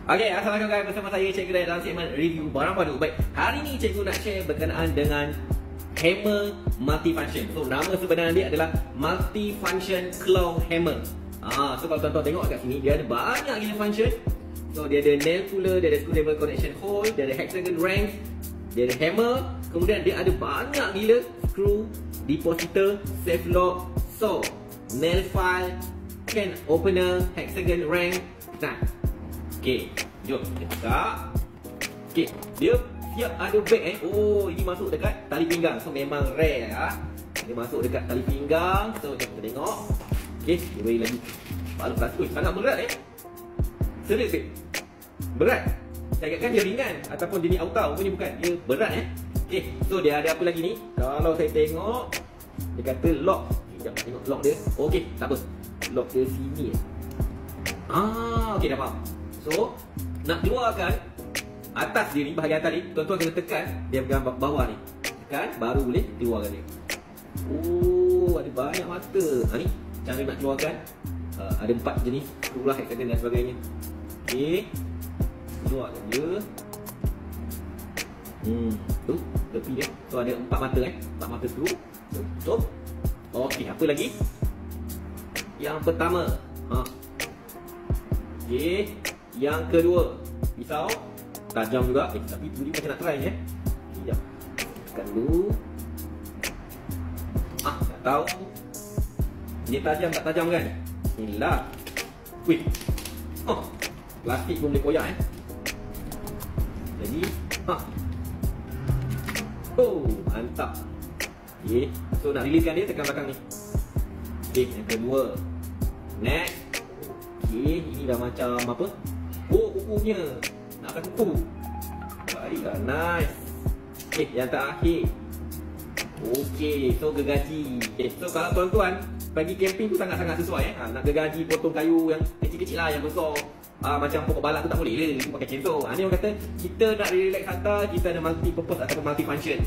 Okey, assalamualaikum guys, bersama saya Cikgu Ray dalam segmen review barang baru. Baik, hari ni Cikgu nak share berkenaan dengan hammer multifunction. So nama sebenar dia adalah multifunction claw hammer. So kalau tuan-tuan tengok kat sini, dia ada banyak gila function. So dia ada nail puller, dia ada screwdriver connection hole, dia ada hexagon rank, dia ada hammer, kemudian dia ada banyak gila screw, depositor, safe lock, saw, nail file, can opener, hexagon rank. Nah, okey, jom kita buka. Okey, dia siap ada bag Oh, ini masuk dekat tali pinggang. So memang rare ya. Dia masuk dekat tali pinggang. So jom kita tengok. Okey, dia beri lagi baru plastik. Sangat berat Serius berat. Saya ingatkan dia ringan ataupun dia ni auto, punya bukan. Dia berat Okey, so dia ada apa lagi ni? Kalau saya tengok, dia kata lock. Sekejap tengok lock dia. Okey, tak apa. Lock dia sini okey, dah faham. So, nak keluarkan atas dia ni, bahagian atas ni, tuan-tuan kena tekan dia bahagian bawah ni. Tekan, baru boleh keluarkan dia. Oh, ada banyak mata. Ni, cara nak keluarkan. Ada 4 jenis screw lah, hexagon dan sebagainya. Okey, keluarkan dia. Tu, tepi dia. So, ada 4 mata 4 mata screw. So, tutup. Okey, apa lagi? Yang pertama. Okey, yang kedua, pisau tajam juga. Tapi tu macam nak try Sekejap. Tekan dulu. Tak tahu dia tajam tak tajam kan? Inilah. Wih. Plastik pun boleh koyak Jadi, mantap. Okey, so nak releasekan dia, tekan belakang ni. Okey, yang kedua. Next. Okey, ini dah macam apa? Kukunya. Nak pakai kuku. Baiklah, nice. Okey, yang terakhir. Okey, so gergaji. So kalau tuan-tuan pergi camping tu sangat-sangat sesuai nak gergaji potong kayu yang kecil-kecil lah, yang besar. Macam pokok balak tu tak boleh lah, pakai chainsaw. Ni orang kata kita nak relax hantar, kita ada multi purpose ataupun multi function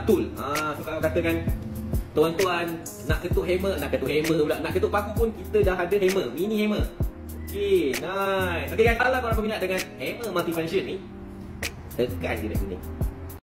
tool. So kalau katakan tuan-tuan nak ketuk hammer pula, nak ketuk paku pun kita dah ada hammer, mini hammer. Okey, nice. Okey guys, kalau korang berminat dengan hammer multifunction ni, tekan je dekat sini.